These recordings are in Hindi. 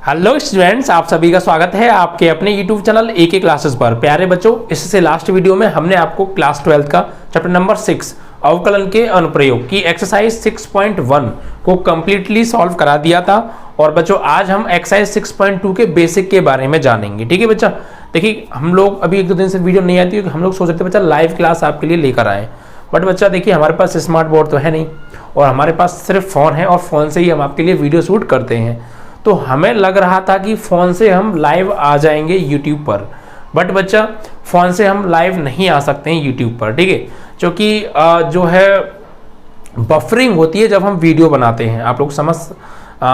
हेलो स्टूडेंट्स, आप सभी का स्वागत है आपके अपने यूट्यूब चैनल AK क्लासेस पर। प्यारे बच्चों, इससे लास्ट वीडियो में हमने आपको क्लास 12 का चैप्टर नंबर 6 अवकलन के अनुप्रयोग की एक्सरसाइज 6.1 को कम्प्लीटली सॉल्व करा दिया था। और बच्चों आज हम एक्सरसाइज 6.2 के बेसिक के बारे में जानेंगे। ठीक है बच्चा, देखिए हम लोग अभी एक दो दिन से वीडियो नहीं आती है, हम लोग सोच रहे थे बच्चा लाइव क्लास आपके लिए लेकर आए, बट बच्चा देखिए हमारे पास स्मार्ट बोर्ड तो है नहीं और हमारे पास सिर्फ फ़ोन है और फ़ोन से ही हम आपके लिए वीडियो शूट करते हैं। तो हमें लग रहा था कि फ़ोन से हम लाइव आ जाएंगे यूट्यूब पर, बट बच्चा फ़ोन से हम लाइव नहीं आ सकते हैं यूट्यूब पर। ठीक है, क्योंकि जो है बफरिंग होती है जब हम वीडियो बनाते हैं। आप लोग समझ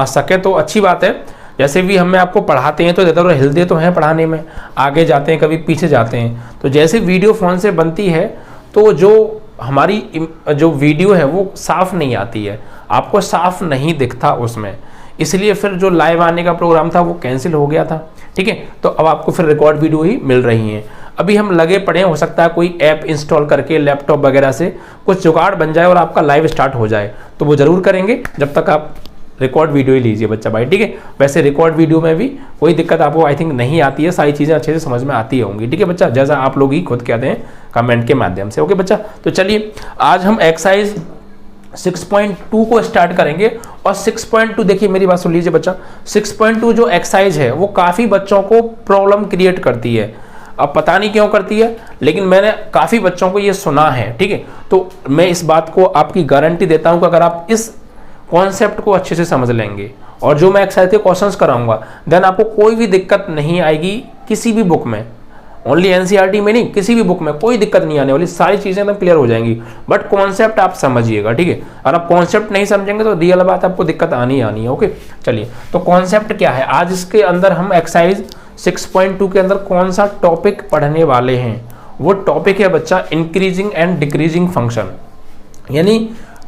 सके तो अच्छी बात है। जैसे भी हमें आपको पढ़ाते हैं तो इधर हिलते तो हैं पढ़ाने में, आगे जाते हैं कभी पीछे जाते हैं। तो जैसे वीडियो फ़ोन से बनती है तो जो हमारी जो वीडियो है वो साफ़ नहीं आती है, आपको साफ़ नहीं दिखता उसमें, इसलिए फिर जो लाइव आने का प्रोग्राम था वो कैंसिल हो गया था। ठीक है, तो अब आपको फिर रिकॉर्ड वीडियो ही मिल रही हैं। अभी हम लगे पड़े हैं, हो सकता है कोई ऐप इंस्टॉल करके लैपटॉप वगैरह से कुछ जुगाड़ बन जाए और आपका लाइव स्टार्ट हो जाए, तो वो ज़रूर करेंगे। जब तक आप रिकॉर्ड वीडियो ही लीजिए बच्चा भाई। ठीक है, वैसे रिकॉर्ड वीडियो में भी कोई दिक्कत आपको आई थिंक नहीं आती है, सारी चीज़ें अच्छे से समझ में आती होंगी। ठीक है बच्चा, जैसा आप लोग ही खुद कहते हैं कमेंट के माध्यम से। ओके बच्चा, तो चलिए आज हम एक्सरसाइज 6.2 को स्टार्ट करेंगे। और 6.2 देखिए मेरी बात सुन लीजिए बच्चा, 6.2 जो एक्सरसाइज है वो काफ़ी बच्चों को प्रॉब्लम क्रिएट करती है। अब पता नहीं क्यों करती है, लेकिन मैंने काफ़ी बच्चों को ये सुना है। ठीक है, तो मैं इस बात को आपकी गारंटी देता हूं कि अगर आप इस कॉन्सेप्ट को अच्छे से समझ लेंगे और जो मैं एक्सरसाइज के क्वेश्चंस कराऊंगा, देन आपको कोई भी दिक्कत नहीं आएगी किसी भी बुक में, ओनली NCERT में नहीं, किसी भी बुक में कोई दिक्कत नहीं आने वाली, सारी चीज़ें एकदम क्लियर हो जाएंगी। बट कॉन्सेप्ट आप समझिएगा। ठीक है, अगर आप कॉन्सेप्ट नहीं समझेंगे तो रियल बात आपको दिक्कत आनी है। ओके चलिए, तो कॉन्सेप्ट क्या है, आज इसके अंदर हम एक्सरसाइज 6.2 के अंदर कौन सा टॉपिक पढ़ने वाले हैं, वो टॉपिक है बच्चा इंक्रीजिंग एंड डिक्रीजिंग फंक्शन। यानी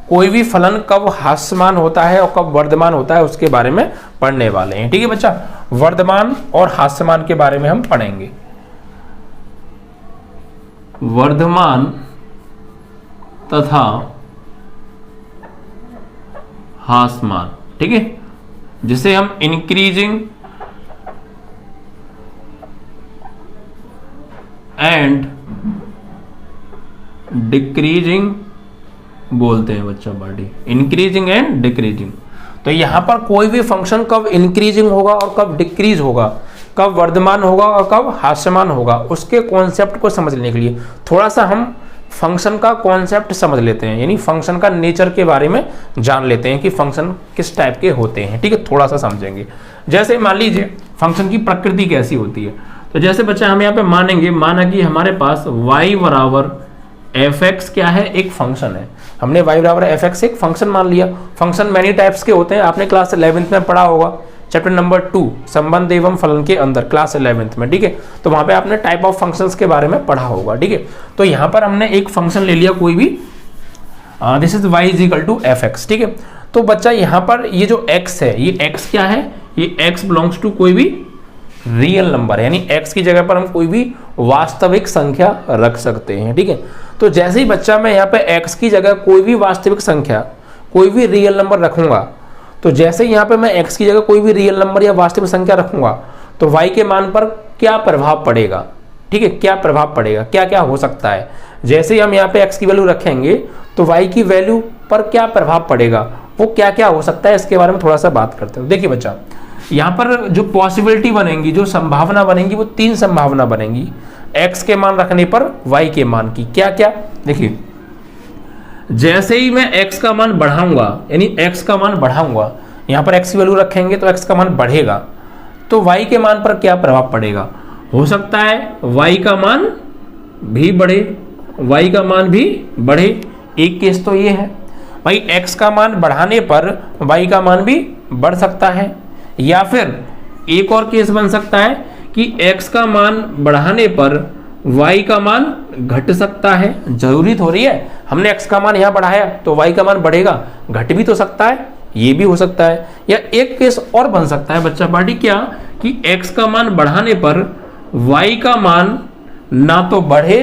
कोई भी फलन कब ह्रासमान होता है और कब वर्धमान होता है उसके बारे में पढ़ने वाले हैं। ठीक है बच्चा, वर्धमान और ह्रासमान के बारे में हम पढ़ेंगे। वर्धमान तथा ह्रासमान, ठीक है, जिसे हम इंक्रीजिंग एंड डिक्रीजिंग बोलते हैं बच्चा बॉडी, इंक्रीजिंग एंड डिक्रीजिंग। तो यहां पर कोई भी फंक्शन कब इंक्रीजिंग होगा और कब डिक्रीज होगा, कब वर्धमान होगा और कब ह्रासमान होगा, उसके कॉन्सेप्ट को समझने के लिए थोड़ा सा हम फंक्शन का कॉन्सेप्ट समझ लेते हैं, यानी फंक्शन का नेचर के बारे में जान लेते हैं कि फंक्शन किस टाइप के होते हैं। ठीक है, थोड़ा सा समझेंगे। जैसे मान लीजिए फंक्शन की प्रकृति कैसी होती है, तो जैसे बच्चा हम यहाँ पे मानेंगे, माना कि हमारे पास y बराबर fx क्या है, एक फंक्शन है। हमने y बराबर fx एक फंक्शन मान लिया। फंक्शन मैनी टाइप्स के होते हैं, आपने क्लास 11th में पढ़ा होगा, चैप्टर नंबर 2 संबंध एवं फलन के अंदर, क्लास 11th में। ठीक है, तो वहां पे आपने टाइप ऑफ फंक्शंस के बारे में पढ़ा होगा। ठीक है, तो यहाँ पर हमने एक फंक्शन ले लिया कोई भी, this is y is equal to fx। ठीक है, तो बच्चा यहाँ पर ये जो x है, ये x क्या है, ये x बिलोंग्स टू कोई भी रियल नंबर है, यानी x की जगह पर हम कोई भी वास्तविक संख्या रख सकते हैं। ठीक है, तो जैसे ही बच्चा मैं यहाँ पे x की जगह कोई भी वास्तविक संख्या, कोई भी रियल नंबर रखूंगा, तो जैसे यहाँ पे मैं x की जगह कोई भी रियल नंबर या वास्तविक संख्या रखूंगा तो y के मान पर क्या प्रभाव पड़ेगा। ठीक है, क्या प्रभाव पड़ेगा, क्या क्या हो सकता है। जैसे ही हम यहाँ पे x की वैल्यू रखेंगे तो y की वैल्यू पर क्या प्रभाव पड़ेगा, वो क्या क्या हो सकता है, इसके बारे में थोड़ा सा बात करते हैं। देखिए बच्चा, यहाँ पर जो पॉसिबिलिटी बनेंगी, जो संभावना बनेगी, वो 3 संभावना बनेंगी x के मान रखने पर y के मान की। क्या क्या, देखिए जैसे ही मैं x का मान बढ़ाऊंगा, यानी x का मान बढ़ाऊंगा, यहाँ पर x की वैल्यू रखेंगे तो x का मान बढ़ेगा, तो y के मान पर क्या प्रभाव पड़ेगा। हो सकता है y का मान भी बढ़े, y का मान भी बढ़े। एक केस तो ये है भाई, x का मान बढ़ाने पर y का मान भी बढ़ सकता है, या फिर एक और केस बन सकता है कि x का मान बढ़ाने पर y का मान घट सकता है। जरूरी थोड़ी है हमने x का मान यहाँ बढ़ाया तो y का मान बढ़ेगा, घट भी तो सकता है, ये भी हो सकता है। या एक केस और बन सकता है बच्चा पार्टी, क्या कि x का मान बढ़ाने पर y का मान ना तो बढ़े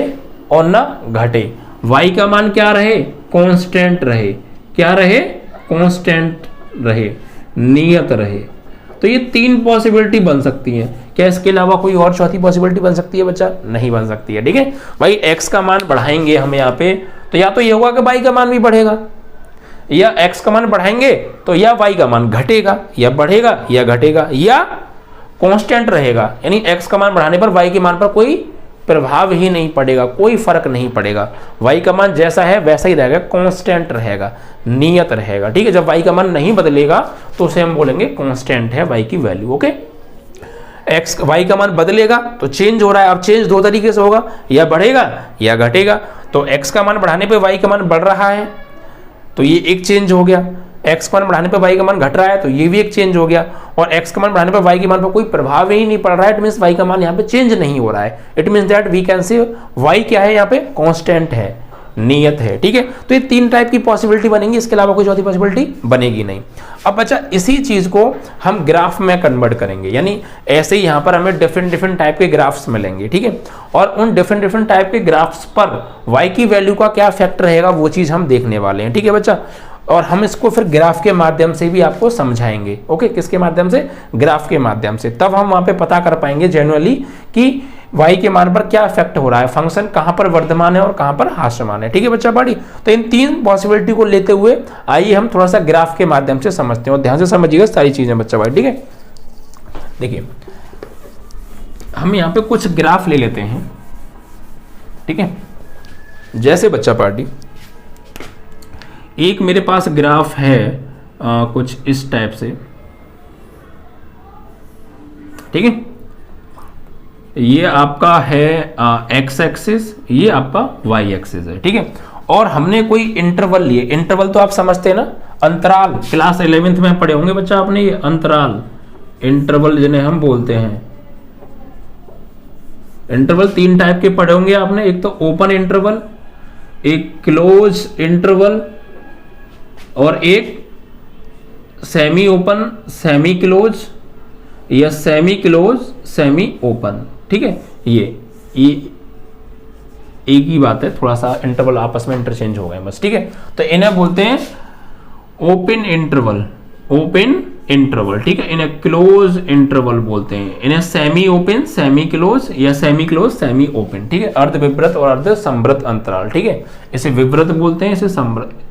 और ना घटे, y का मान क्या रहे, कांस्टेंट रहे। क्या रहे, कांस्टेंट रहे, नियत रहे। तो ये 3 पॉसिबिलिटी बन सकती है। क्या इसके अलावा कोई और चौथी पॉसिबिलिटी बन सकती है बच्चा? नहीं बन सकती है। ठीक है भाई, एक्स का मान बढ़ाएंगे हम यहाँ पे, तो या तो ये होगा कि वाई का मान भी बढ़ेगा, या एक्स का मान बढ़ाएंगे तो या वाई का मान घटेगा, या बढ़ेगा या घटेगा, या कांस्टेंट रहेगा, यानी एक्स का मान बढ़ाने पर वाई के मान पर कोई प्रभाव ही नहीं पड़ेगा, कोई फर्क नहीं पड़ेगा, वाई का मान जैसा है वैसा ही रहेगा, कांस्टेंट रहेगा, नियत रहेगा। ठीक है, जब वाई का मान नहीं बदलेगा तो उसे हम बोलेंगे कांस्टेंट है वाई की वैल्यू। ओके, एक्स वाई का मान बदलेगा तो चेंज हो रहा है। अब चेंज 2 तरीके से होगा, या बढ़ेगा या घटेगा। तो एक्स का मान बढ़ाने पे वाई का मान बढ़ रहा है तो ये एक चेंज हो गया, एक्स का मान बढ़ाने पर वाई का मान घट रहा है तो ये भी एक चेंज हो गया, और एक्स का मान बढ़ाने पर वाई के मान पर कोई प्रभाव ही नहीं पड़ रहा है, इट मींस वाई का मान यहाँ पे चेंज नहीं हो रहा है। It means that we can say Y क्या है यहाँ पे? कांस्टेंट है, नियत है। ठीक है, तो ये 3 टाइप की पॉसिबिलिटी बनेंगी, इसके अलावा कोई चौथी पॉसिबिलिटी बनेगी नहीं। अब बच्चा इसी चीज को हम ग्राफ में कन्वर्ट करेंगे, यानी ऐसे ही यहाँ पर हमें डिफरेंट टाइप के ग्राफ्स मिलेंगे। ठीक है, और उन डिफरेंट टाइप के ग्राफ्स पर वाई की वैल्यू का क्या इफेक्ट रहेगा वो चीज हम देखने वाले हैं। ठीक है बच्चा, और हम इसको फिर ग्राफ के माध्यम से भी आपको समझाएंगे। ओके, किसके माध्यम से? ग्राफ के माध्यम से। तब हम वहां पे पता कर पाएंगे जेन्युइनली कि y के मान पर क्या इफेक्ट हो रहा है, फंक्शन कहां पर वर्धमान है और कहां पर ह्रासमान है। ठीक है बच्चा पार्टी, तो इन 3 पॉसिबिलिटी को लेते हुए आइए हम थोड़ा सा ग्राफ के माध्यम से समझते हैं, और ध्यान से समझिएगा सारी चीजें बच्चा पार्टी। ठीक है, देखिए हम यहाँ पे कुछ ग्राफ ले लेते हैं। ठीक है, जैसे बच्चा पार्टी एक मेरे पास ग्राफ है कुछ इस टाइप से। ठीक है, ये आपका है एक्स एक्सिस, ये आपका वाई एक्सिस है। ठीक है, और हमने कोई इंटरवल लिए, इंटरवल तो आप समझते हैं ना, अंतराल, क्लास 11th में पढ़े होंगे बच्चा आपने, ये अंतराल, इंटरवल जिन्हें हम बोलते हैं। इंटरवल 3 टाइप के पढ़े होंगे आपने, एक तो ओपन इंटरवल, एक क्लोज इंटरवल, और एक सेमी ओपन, सेमी क्लोज, या सेमी क्लोज सेमी ओपन। ठीक है, ये एक ही बात है, थोड़ा सा इंटरवल आपस में इंटरचेंज हो गए बस। ठीक है, तो इन्हें बोलते हैं ओपन इंटरवल, ओपन इंटरवल। ठीक है, इन्हें क्लोज इंटरवल बोलते हैं, इन्हें सेमी ओपन, सेमी क्लोज, या सेमी क्लोज सेमी ओपन। ठीक है, अर्ध विवृत और अर्ध संवृत अंतराल। ठीक है, इसे विवृत बोलते हैं,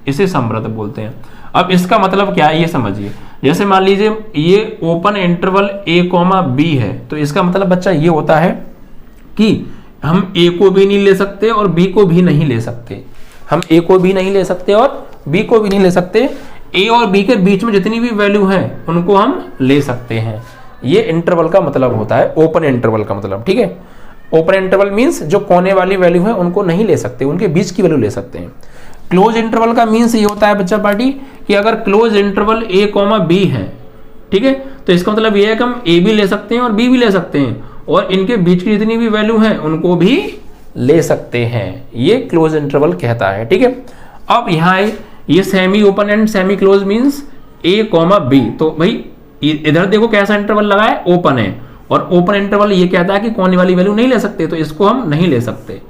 इसे संवृत बोलते हैं। अब इसका मतलब क्या है ये समझिए, जैसे मान लीजिए ये ओपन इंटरवल a, b है, तो इसका मतलब बच्चा ये होता है कि हम a को भी नहीं ले सकते और b को भी नहीं ले सकते, हम a को भी नहीं ले सकते और b को भी नहीं ले सकते, a और b के बीच में जितनी भी वैल्यू है उनको हम ले सकते हैं। ये इंटरवल का मतलब होता है, ओपन इंटरवल का मतलब। ठीक है, ओपन इंटरवल मींस जो कोने वाली वैल्यू है उनको नहीं ले सकते, उनके बीच की वैल्यू ले सकते हैं। क्लोज इंटरवल का मींस ये होता है बच्चा पार्टी कि अगर क्लोज इंटरवल a, b है, ठीक है, तो इसका मतलब ये है कि हम a भी ले सकते हैं और b भी ले सकते हैं, और इनके बीच की जितनी भी वैल्यू है उनको भी ले सकते हैं। ये क्लोज इंटरवल कहता है। ठीक है, अब यहाँ ये semi open and semi close means a, b, तो भाई इधर देखो कैसा इंटरवल लगा है, ओपन है, और ओपन इंटरवल ये कहता है कि कोने वाली वैल्यू नहीं ले सकते, तो इसको हम नहीं ले सकते,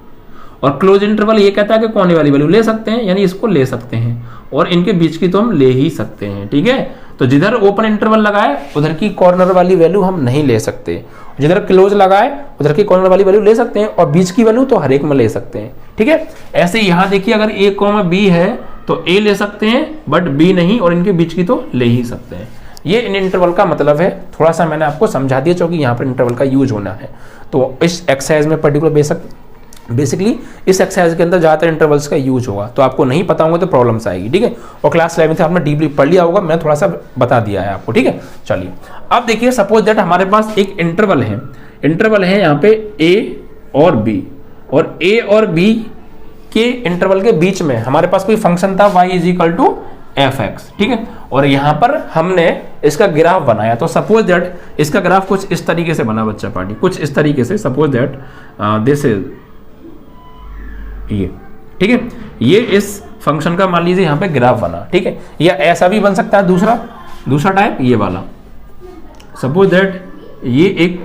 और क्लोज इंटरवल ये कहता है कि कोने वाली वैल्यू ले सकते हैं, यानी इसको ले सकते हैं, और इनके बीच की तो हम ले ही सकते हैं। ठीक है, तो जिधर ओपन इंटरवल लगा है उधर की कॉर्नर वाली वैल्यू हम नहीं ले सकते, जिधर क्लोज लगा है उधर की कॉर्नर वाली वैल्यू ले सकते हैं, और बीच की वैल्यू तो हर एक में ले सकते हैं। ठीक है, ऐसे यहाँ देखिए अगर a, b है तो a ले सकते हैं बट b नहीं, और इनके बीच की तो ले ही सकते हैं। ये इन इंटरवल का मतलब है, थोड़ा सा मैंने आपको समझा दिया क्योंकि यहाँ पर इंटरवल का यूज होना है। तो इस एक्सरसाइज में पर्टिकुलर बेसिकली इस एक्सरसाइज के अंदर ज़्यादातर इंटरवल्स का यूज होगा, तो आपको नहीं पता होगा तो प्रॉब्लम्स आएगी। ठीक है, और क्लास 11 में आपने डीपली पढ़ लिया होगा, मैंने थोड़ा सा बता दिया है आपको। ठीक है, चलिए अब देखिए सपोज दैट हमारे पास एक इंटरवल है यहाँ पे a और b, और a और b के इंटरवल के बीच में हमारे पास कोई फंक्शन था y = f(x). ठीक है, और यहाँ पर हमने इसका ग्राफ बनाया, तो सपोज दैट इसका ग्राफ कुछ इस तरीके से बना बच्चा पार्टी, कुछ इस तरीके से, सपोज दैट दिस इज ये। ठीक है, ये इस फंक्शन का मान लीजिए यहाँ पे ग्राफ बना। ठीक है, या ऐसा भी बन सकता है, दूसरा टाइप ये वाला, सपोज दैट ये एक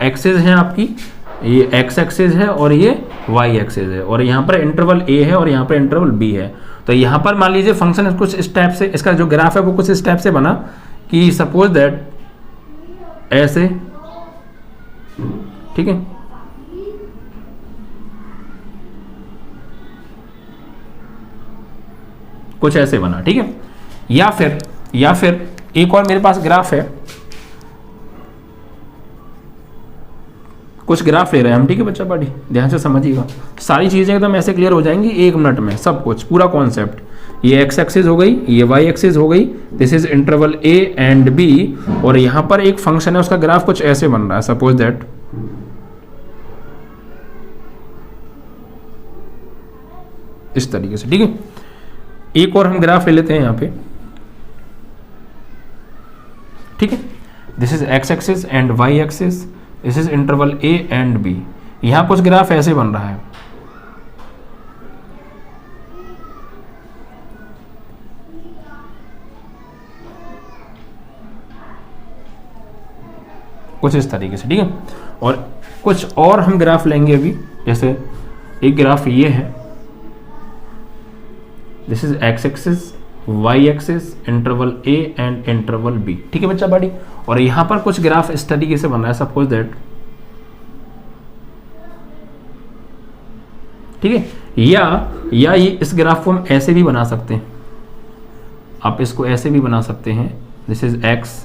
एक्सिस है आपकी, ये एक्स एक्सिस है और ये वाई एक्सिस है, और यहाँ पर इंटरवल a है और यहाँ पर इंटरवल b है। तो यहाँ पर मान लीजिए फंक्शन कुछ इस टाइप से, इसका जो ग्राफ है वो कुछ इस टाइप से बना कि सपोज दैट ऐसे, ठीक है, कुछ ऐसे बना, ठीक है। या फिर एक और मेरे पास ग्राफ है, कुछ ग्राफ ले रहे हैं हम, ठीक है बच्चा पार्टी, ध्यान से समझिएगा। सारी चीजें एकदम ऐसे क्लियर हो जाएंगी 1 मिनट में, सब कुछ पूरा कॉन्सेप्ट। ये एक्स एक्सिस हो गई, ये वाई एक्सिस हो गई, this is interval A and B, और यहां पर एक फंक्शन है, उसका ग्राफ कुछ ऐसे बन रहा है, सपोज दैट इस तरीके से, ठीक है। एक और हम ग्राफ ले लेते हैं यहां पे, ठीक है। This is X axis and Y axis, this is interval A and B. यहां कुछ ग्राफ ऐसे बन रहा है, कुछ इस तरीके से, ठीक है। और कुछ और हम ग्राफ लेंगे अभी, जैसे एक ग्राफ ये है, this is X axis, Y axis, interval A and interval B, ठीक है बच्चा बड़ी। और यहां पर कुछ ग्राफ इस तरीके से बन रहा है, सपोज दैट, ठीक है। या ये इस ग्राफ को हम ऐसे भी बना सकते हैं, आप इसको ऐसे भी बना सकते हैं, this is X,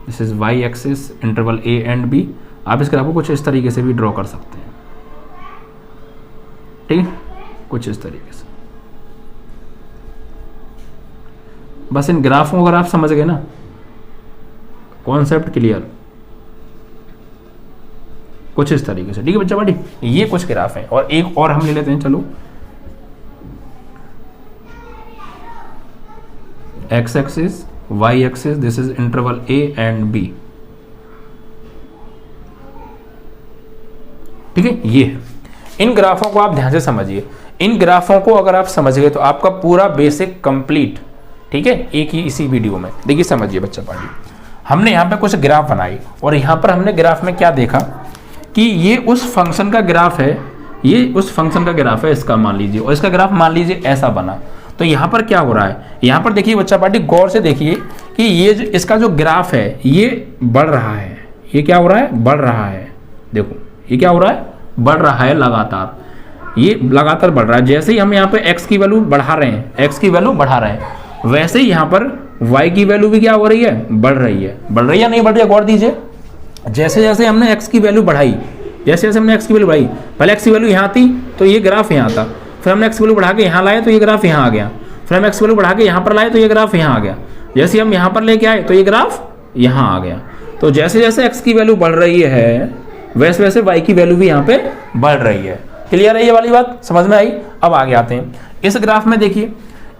this is Y axis, interval A and B. आप इस ग्राफ को कुछ इस तरीके से भी ड्रॉ कर सकते हैं, ठीक है, कुछ इस तरीके से। बस इन ग्राफों को अगर आप समझ गए ना, कॉन्सेप्ट क्लियर, कुछ इस तरीके से, ठीक है बच्चा बड़ी। ये कुछ ग्राफ हैं, और एक और हम ले लेते हैं, चलो, X axis, Y axis, this is interval A and B, ठीक है। ये है, इन ग्राफों को आप ध्यान से समझिए। इन ग्राफों को अगर आप समझ गए तो आपका पूरा बेसिक कंप्लीट, ठीक है, एक ही इसी वीडियो में। देखिए समझिए बच्चा पार्टी, हमने यहाँ पे कुछ ग्राफ बनाई, और यहाँ पर हमने ग्राफ में क्या देखा कि ये उस फंक्शन का ग्राफ है, ये उस फंक्शन का ग्राफ है, इसका मान लीजिए, और इसका ग्राफ मान लीजिए ऐसा बना। तो यहाँ पर क्या हो रहा है, यहाँ पर देखिए बच्चा पार्टी, गौर से देखिए कि ये जो इसका जो ग्राफ है ये बढ़ रहा है, ये क्या हो रहा है, बढ़ रहा है। देखो ये क्या हो रहा है, बढ़ रहा है लगातार, ये लगातार बढ़ रहा है। जैसे ही हम यहाँ पे x की वैल्यू बढ़ा रहे हैं, x की वैल्यू बढ़ा रहे हैं, वैसे ही यहाँ पर y की वैल्यू भी क्या हो रही है, बढ़ रही है। बढ़ रही है नहीं बढ़ रही है, गौर दीजिए। जैसे जैसे हमने x की वैल्यू बढ़ाई, जैसे जैसे हमने x की वैल्यू बढ़ाई, पहले x की वैल्यू यहाँ थी तो ये ग्राफ यहाँ था, फिर हमने x की वैल्यू बढ़ा के यहाँ लाए तो ये ग्राफ यहाँ आ गया, फिर हम x की वैल्यू बढ़ा के यहाँ पर लाए तो ये ग्राफ यहाँ आ गया, जैसे हम यहाँ पर लेके आए तो ये ग्राफ यहाँ आ गया। तो जैसे जैसे x की वैल्यू बढ़ रही है वैसे वैसे y की वैल्यू भी यहाँ पे बढ़ रही है। क्लियर है ये वाली बात, समझ में आई। अब आगे आते हैं इस ग्राफ में। देखिए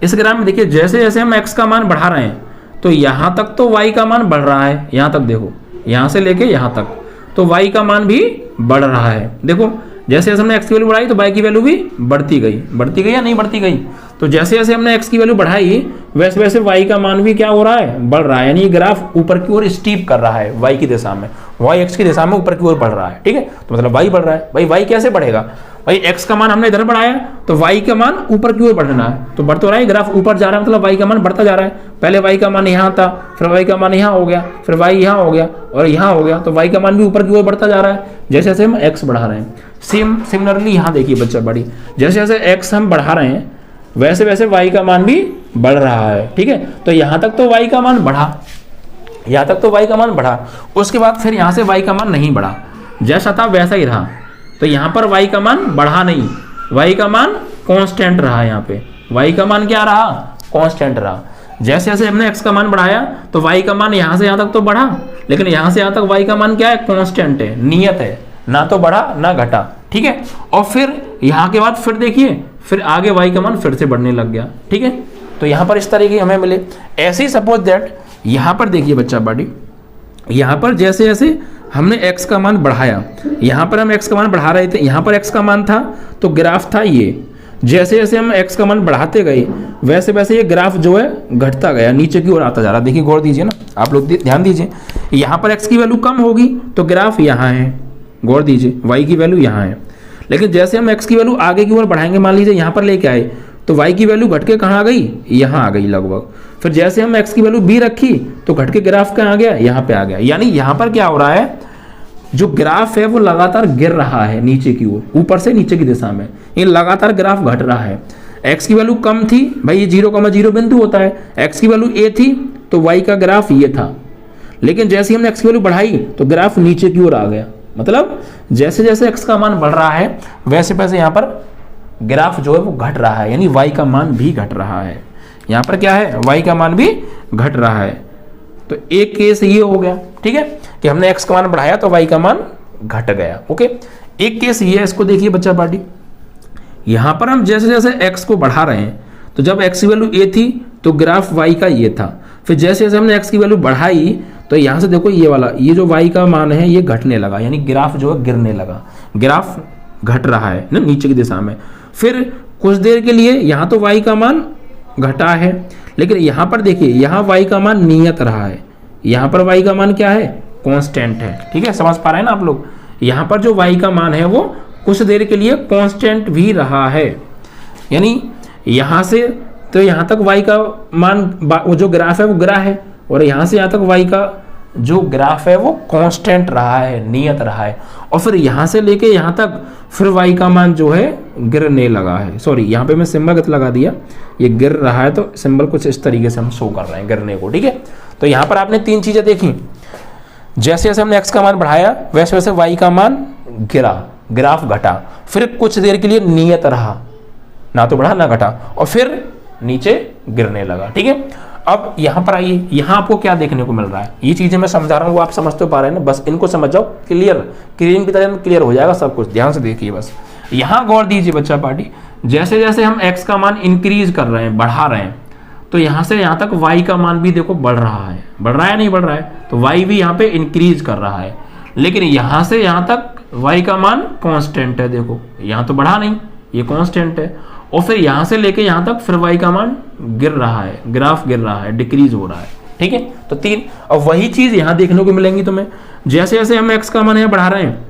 इस ग्राफ में देखिए, जैसे जैसे हम x का मान बढ़ा रहे हैं तो यहाँ तक तो y का मान बढ़ रहा है, यहाँ तक देखो, यहाँ से लेके यहाँ तक तो y का मान भी बढ़ रहा है। देखो जैसे जैसे हमने x की वैल्यू बढ़ाई तो y की वैल्यू भी बढ़ती गई या नहीं बढ़ती गई। तो जैसे जैसे हमने x की वैल्यू बढ़ाई वैसे वैसे y का मान भी क्या हो रहा है, बढ़ रहा है। यानी ये ग्राफ ऊपर की ओर स्टीप कर रहा है, y की दिशा में, y x की दिशा में ऊपर की ओर बढ़ रहा है। ठीक है, तो मतलब y बढ़ रहा है। भाई y कैसे बढ़ेगा, भाई x का मान हमने इधर बढ़ाया तो y का मान ऊपर की ओर बढ़ना है, तो बढ़ तो रहा है, ग्राफ ऊपर जा रहा है, मतलब y का मान बढ़ता जा रहा है। पहले y का मान यहाँ था, फिर y का मान यहाँ हो गया, फिर y यहाँ हो गया और यहाँ हो गया, तो y का मान भी ऊपर की ओर बढ़ता जा रहा है जैसे जैसे हम x बढ़ा रहे हैं। सिमिलरली यहाँ देखिए बच्चा बड़ी, जैसे जैसे x हम बढ़ा रहे हैं वैसे वैसे y का मान भी बढ़ रहा है। ठीक है, तो यहाँ तक तो y का मान बढ़ा, यहाँ तक तो y का मान बढ़ा, उसके बाद फिर यहाँ से y का मान नहीं बढ़ा, जैसा था वैसा ही रहा। तो यहाँ पर y का मान बढ़ा नहीं, y का मान कांस्टेंट रहा। यहाँ पे y का मान क्या रहा, कांस्टेंट रहा। जैसे जैसे हमने x का मान बढ़ाया तो y का मान यहाँ से यहाँ तक तो बढ़ा, लेकिन यहाँ से यहाँ तक y का मान क्या है, कांस्टेंट है, नियत है, ना तो बढ़ा ना घटा। ठीक है, और फिर यहाँ के बाद फिर देखिए फिर आगे y का मान फिर से बढ़ने लग गया। ठीक है, तो यहाँ पर इस तरीके हमें मिले। ऐसे ही सपोज दैट यहाँ पर देखिए बच्चा बड़ी, यहाँ पर जैसे जैसे हमने x का मान बढ़ाया, यहाँ पर हम x का मान बढ़ा रहे थे, यहाँ पर x का मान था तो ग्राफ था ये। जैसे जैसे हम x का मान बढ़ाते गए वैसे वैसे ये ग्राफ जो है घटता गया, नीचे की ओर आता जा रहा। देखिए गौर दीजिए ना, आप लोग ध्यान दीजिए, यहाँ पर x की वैल्यू कम होगी तो ग्राफ यहाँ है, गौर दीजिए, y की वैल्यू यहाँ है। लेकिन जैसे हम x की वैल्यू आगे की ओर बढ़ाएंगे, मान लीजिए यहाँ पर लेके आए तो y की वैल्यू घट के कहाँ आ गई, यहाँ आ गई लगभग। फिर जैसे हम x की वैल्यू b रखी तो घट के ग्राफ कहाँ आ गया, यहाँ पे आ गया। यानी यहाँ पर क्या हो रहा है, जो ग्राफ है वो लगातार गिर रहा है नीचे की ओर, ऊपर से नीचे की दिशा में, ये लगातार ग्राफ घट रहा है। x की वैल्यू कम थी भाई, ये 0,0 बिंदु होता है, x की वैल्यू a थी तो y का ग्राफ ये था, लेकिन जैसे हमने x की वैल्यू बढ़ाई तो ग्राफ नीचे की ओर आ गया। मतलब जैसे जैसे x का मान बढ़ रहा है वैसे वैसे यहाँ पर ग्राफ जो है वो घट रहा है, यानी y का मान भी घट रहा है। यहाँ पर क्या है, y का मान भी घट रहा है। तो एक केस ये हो गया, ठीक है, कि हमने x का मान बढ़ाया तो y का मान घट गया। ओके, एक केस ये है, इसको देखिए बच्चा पार्टी, यहाँ पर हम जैसे जैसे x को बढ़ा रहे हैं तो जब x की वैल्यू a थी तो ग्राफ y का ये था, फिर जैसे जैसे हमने x की वैल्यू बढ़ाई तो यहाँ से देखो ये वाला, ये जो y का मान है ये घटने लगा, यानी ग्राफ जो है गिरने लगा, ग्राफ घट रहा है ना नीचे की दिशा में। फिर कुछ देर के लिए यहाँ तो y का मान घटा है, लेकिन यहाँ पर देखिए यहाँ y का मान नियत रहा है, यहाँ पर y का मान क्या है, कांस्टेंट है। ठीक है, समझ पा रहे हैं ना आप लोग, यहाँ पर जो y का मान है वो कुछ देर के लिए कांस्टेंट भी रहा है, यानी यहाँ से तो यहाँ तक y का मान वो जो ग्राफ है वो गिरा है, और यहाँ से यहाँ तक y का जो ग्राफ है वो कांस्टेंट रहा है, नियत रहा है, और फिर यहाँ से लेके यहाँ तक फिर y का मान जो है गिरने लगा है। सॉरी, यहाँ पे मैं सिंबल गलत लगा दिया, ये गिर रहा है तो सिंबल कुछ इस तरीके से हम शो कर रहे हैं गिरने को। ठीक है, तो यहाँ पर आपने तीन चीजें देखी, जैसे जैसे हमने x का मान बढ़ाया वैसे वैसे y का मान गिरा, ग्राफ घटा, फिर कुछ देर के लिए नियत रहा, ना तो बढ़ा ना घटा, और फिर नीचे गिरने लगा। ठीक है, अब यहाँ पर आइए, यहाँ आपको क्या देखने को मिल रहा है, ये चीजें मैं समझा रहा हूँ वो आप समझ तो पा रहे हैं ना, बस इनको समझ जाओ, क्लियरिंग की तरह क्लियर हो जाएगा सब कुछ। ध्यान से देखिए बस, यहाँ गौर दीजिए बच्चा पार्टी, जैसे जैसे हम x का मान इंक्रीज कर रहे हैं, बढ़ा रहे हैं, तो यहाँ से यहाँ तक y का मान भी देखो बढ़ रहा है, बढ़ रहा है नहीं बढ़ रहा है, तो y भी यहाँ पे इंक्रीज कर रहा है, लेकिन यहाँ से यहाँ तक y का मान कांस्टेंट है। देखो यहाँ तो बढ़ा नहीं, ये कांस्टेंट है, और फिर यहाँ से लेके यहाँ तक फिर y का मान गिर रहा है, ग्राफ गिर रहा है, डिक्रीज हो रहा है। ठीक है, तो तीन, और वही चीज यहाँ देखने को मिलेंगी तुम्हें, जैसे जैसे हम x का मान यहाँ बढ़ा रहे हैं,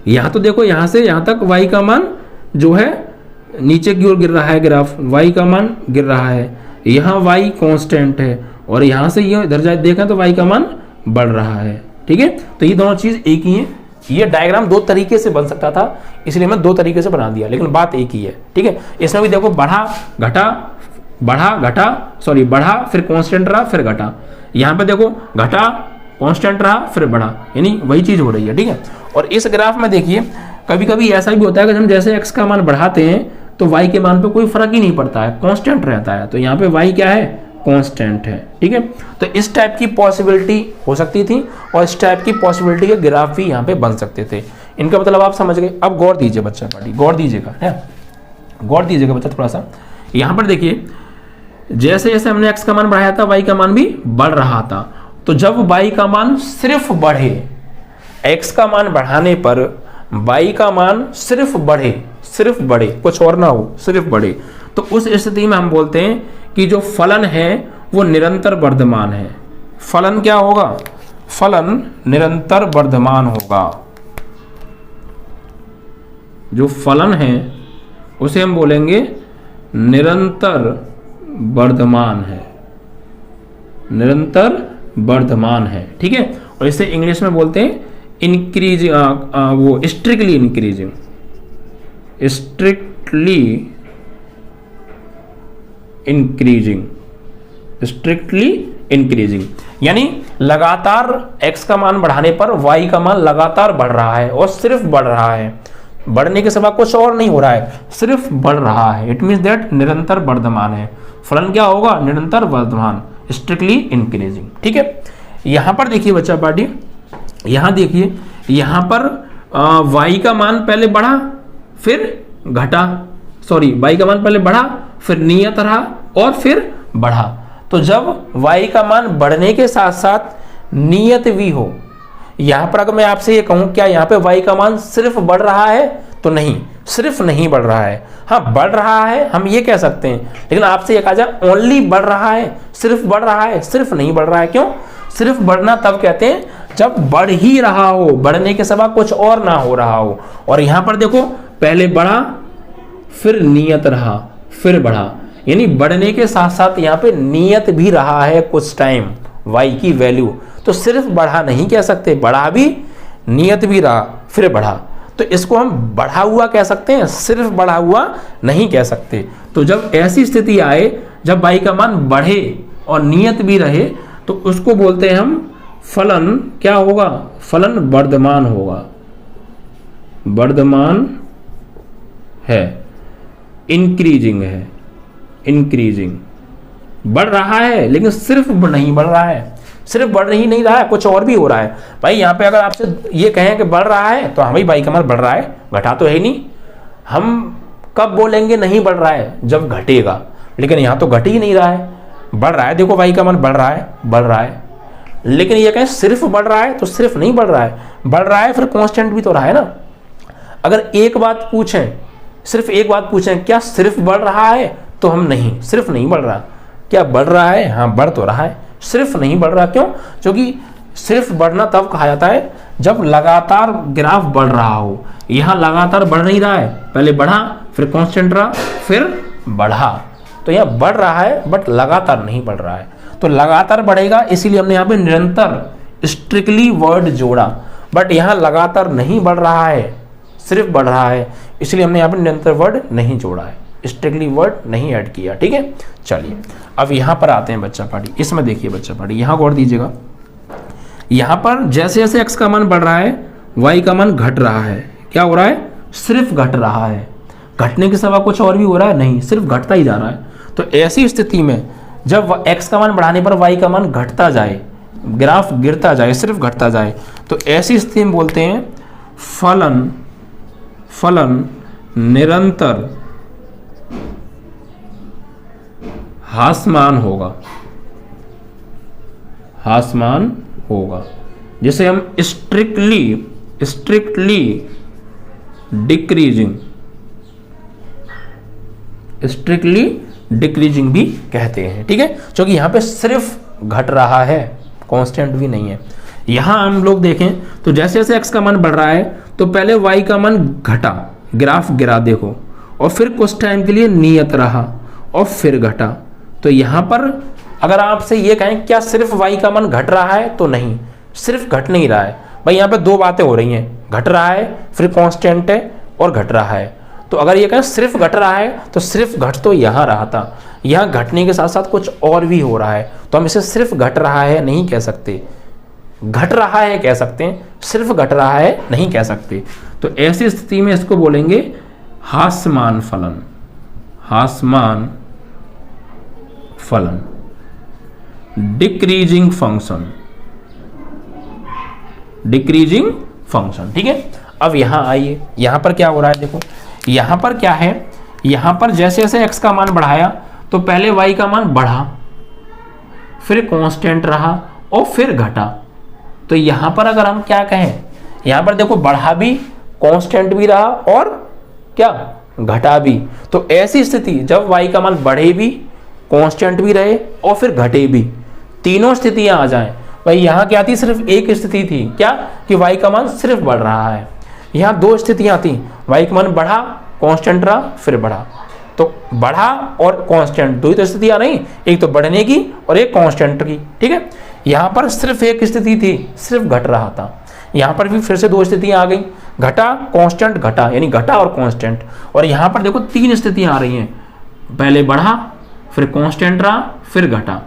यहाँ तो देखो यहाँ से यहाँ तक y का मान जो है नीचे की ओर गिर रहा है, ग्राफ y का मान गिर रहा है, यहाँ y कांस्टेंट है, और यहाँ से ये इधर जाए देखें तो y का मान बढ़ रहा है। ठीक है, तो ये दोनों चीज एक ही है। ये डायग्राम दो तरीके से बन सकता था, इसलिए मैं दो तरीके से बना दिया, लेकिन बात एक ही है। ठीक है, इसमें भी देखो बढ़ा घटा, बढ़ा घटा, सॉरी बढ़ा फिर कांस्टेंट रहा फिर घटा, यहाँ पे देखो घटा कांस्टेंट रहा फिर बढ़ा, यानी वही चीज हो रही है। ठीक है, और इस ग्राफ में देखिए कभी कभी ऐसा भी होता है कि हम जैसे x का मान बढ़ाते हैं तो y के मान पे कोई फर्क ही नहीं पड़ता है, कांस्टेंट रहता है, तो यहाँ पे y क्या है, कांस्टेंट है। ठीक है, तो इस टाइप की पॉसिबिलिटी हो सकती थी, और इस टाइप की पॉसिबिलिटी के ग्राफ भी यहाँ पे बन सकते थे। इनका मतलब आप समझ गए। अब गौर दीजिए बच्चा पार्टी, गौर दीजिएगा है, गौर दीजिएगा बच्चा थोड़ा सा। यहाँ पर देखिए जैसे जैसे हमने x का मान बढ़ाया था y का मान भी बढ़ रहा था, तो जब y का मान सिर्फ बढ़े, x का मान बढ़ाने पर y का मान सिर्फ बढ़े, कुछ और ना हो, सिर्फ बढ़े, तो उस स्थिति में हम बोलते हैं कि जो फलन है वो निरंतर वर्धमान है। फलन क्या होगा, फलन निरंतर वर्धमान होगा। जो फलन है उसे हम बोलेंगे निरंतर वर्धमान है, निरंतर वर्धमान है। ठीक है, और इसे इंग्लिश में बोलते हैं इंक्रीजिंग, वो स्ट्रिक्टली इंक्रीजिंग, स्ट्रिक्टली इंक्रीजिंग, यानी लगातार x का मान बढ़ाने पर y का मान लगातार बढ़ रहा है, और सिर्फ बढ़ रहा है, बढ़ने के सिवा कुछ और नहीं हो रहा है, सिर्फ बढ़ रहा है। इट मीन्स दैट निरंतर वर्धमान है। फलन क्या होगा, निरंतर वर्धमान, स्ट्रिक्टली इंक्रीजिंग। ठीक है, यहां पर देखिए बच्चा पार्टी, यहां देखिए, यहां पर y का मान पहले बढ़ा फिर घटा, सॉरी y का मान पहले बढ़ा फिर नियत रहा और फिर बढ़ा। तो जब y का मान बढ़ने के साथ साथ नियत भी हो, यहां पर अगर मैं आपसे ये कहूं क्या यहाँ पे y का मान सिर्फ बढ़ रहा है, तो नहीं, सिर्फ नहीं बढ़ रहा है। हाँ बढ़ रहा है हम ये कह सकते हैं, लेकिन आपसे ये कहा जाए ओनली बढ़ रहा है, सिर्फ बढ़ रहा है, सिर्फ नहीं बढ़ रहा है। क्यों, सिर्फ बढ़ना तब कहते हैं जब बढ़ ही रहा हो, बढ़ने के सिवा कुछ और ना हो रहा हो। और यहां पर देखो पहले बढ़ा फिर नियत रहा फिर बढ़ा, यानी बढ़ने के साथ साथ यहाँ पे नियत भी रहा है कुछ टाइम y की वैल्यू, तो सिर्फ बढ़ा नहीं कह सकते, बढ़ा भी, नियत भी रहा, फिर बढ़ा, तो इसको हम बढ़ा हुआ कह सकते हैं, सिर्फ बढ़ा हुआ नहीं कह सकते। तो जब ऐसी स्थिति आए जब y का मान बढ़े और नियत भी रहे तो उसको बोलते हैं हम फलन, क्या होगा, फलन वर्धमान होगा, वर्धमान है, इंक्रीजिंग है, इंक्रीजिंग, बढ़ रहा है लेकिन सिर्फ नहीं बढ़ रहा है, सिर्फ बढ़ ही नहीं रहा है, कुछ और भी हो रहा है। भाई यहाँ पे अगर आपसे ये कहें कि बढ़ रहा है तो हाँ भाई y का मान बढ़ रहा है, घटा तो है ही नहीं। हम कब बोलेंगे नहीं बढ़ रहा है, जब घटेगा, लेकिन यहाँ तो घट ही नहीं रहा है, बढ़ रहा है, देखो y का मान बढ़ रहा है, बढ़ रहा है, लेकिन ये कहें सिर्फ बढ़ रहा है तो सिर्फ नहीं बढ़ रहा है, बढ़ रहा है फिर कांस्टेंट भी तो रहा है ना। अगर एक बात पूछें, सिर्फ एक बात पूछें, क्या सिर्फ बढ़ रहा है, तो हम नहीं, सिर्फ नहीं बढ़ रहा। क्या बढ़ रहा है, हाँ बढ़ तो रहा है, सिर्फ नहीं बढ़ रहा। क्यों? क्योंकि सिर्फ बढ़ना तब कहा जाता है जब लगातार ग्राफ बढ़ रहा हो। यहाँ लगातार बढ़ नहीं रहा है, पहले बढ़ा फिर कांस्टेंट रहा फिर बढ़ा, तो यहाँ बढ़ रहा है बट लगातार नहीं बढ़ रहा है। तो लगातार बढ़ेगा इसीलिए हमने यहाँ पे निरंतर स्ट्रिक्टली वर्ड जोड़ा, बट यहाँ लगातार नहीं बढ़ रहा है, सिर्फ बढ़ रहा है, इसलिए हमने यहाँ पे निरंतर वर्ड नहीं जोड़ा है, स्ट्रिक्टली वर्ड नहीं ऐड किया। ठीक है, चलिए अब यहाँ पर आते हैं बच्चा पार्टी। इसमें देखिए बच्चा पार्टी, यहाँ गौर दीजिएगा, यहाँ पर जैसे जैसे x का मान बढ़ रहा है y का मान घट रहा है। क्या हो रहा है? सिर्फ घट रहा है, घटने के सिवा कुछ और भी हो रहा है नहीं, सिर्फ घटता ही जा रहा है। तो ऐसी स्थिति में जब x का मान बढ़ाने पर y का मान घटता जाए, ग्राफ गिरता जाए, सिर्फ घटता जाए, तो ऐसी स्थिति में बोलते हैं फलन, फलन निरंतर ह्रासमान होगा, ह्रासमान होगा, जिसे हम स्ट्रिक्टली डिक्रीजिंग, स्ट्रिक्टली डिक्रीजिंग भी कहते हैं। ठीक है, क्योंकि यहां पे सिर्फ घट रहा है, कांस्टेंट भी नहीं है। यहां हम लोग देखें तो जैसे जैसे x का मान बढ़ रहा है तो पहले y का मान घटा, ग्राफ गिरा देखो, और फिर कुछ टाइम के लिए नियत रहा और फिर घटा। तो यहां पर अगर आपसे ये कहें क्या सिर्फ y का मान घट रहा है, तो नहीं, सिर्फ घट नहीं रहा है भाई, यहाँ पे दो बातें हो रही हैं, घट रहा है फिर कांस्टेंट है और घट रहा है। तो अगर ये कहें सिर्फ घट रहा है तो सिर्फ घट तो यहाँ रहा था, यहाँ घटने के साथ साथ कुछ और भी हो रहा है, तो हम इसे सिर्फ घट रहा है नहीं कह सकते, घट रहा है कह सकते हैं, सिर्फ घट रहा है नहीं कह सकते। तो ऐसी स्थिति में इसको बोलेंगे ह्रासमान फलन, ह्रासमान फलन, डिक्रीजिंग फंक्शन, डिक्रीजिंग फंक्शन। ठीक है, अब यहां आइए, यहां पर क्या हो रहा है देखो, यहां पर क्या है, यहां पर जैसे जैसे x का मान बढ़ाया तो पहले y का मान बढ़ा, फिर कांस्टेंट रहा और फिर घटा। तो यहां पर अगर हम क्या कहें, यहां पर देखो बढ़ा भी, कांस्टेंट भी रहा और क्या घटा भी। तो ऐसी स्थिति जब y का मान बढ़े भी, कांस्टेंट भी रहे और फिर घटे भी, तीनों स्थितियां आ जाएं। भाई यहाँ क्या थी, सिर्फ एक स्थिति थी, क्या कि y का मान सिर्फ बढ़ रहा है। यहाँ दो स्थितियां थी, y का मान बढ़ा, कांस्टेंट रहा फिर बढ़ा। तो बढ़ा और कांस्टेंट दो ही तो स्थितियां नहीं, एक तो बढ़ने की और एक कांस्टेंट की। ठीक है, यहाँ पर सिर्फ एक स्थिति थी, सिर्फ घट रहा था, यहाँ पर भी फिर से दो स्थितियां आ गई, घटा कांस्टेंट घटा, यानी घटा और कांस्टेंट। और यहाँ पर देखो तीन स्थितियां आ रही हैं, पहले बढ़ा फिर कांस्टेंट रहा फिर घटा।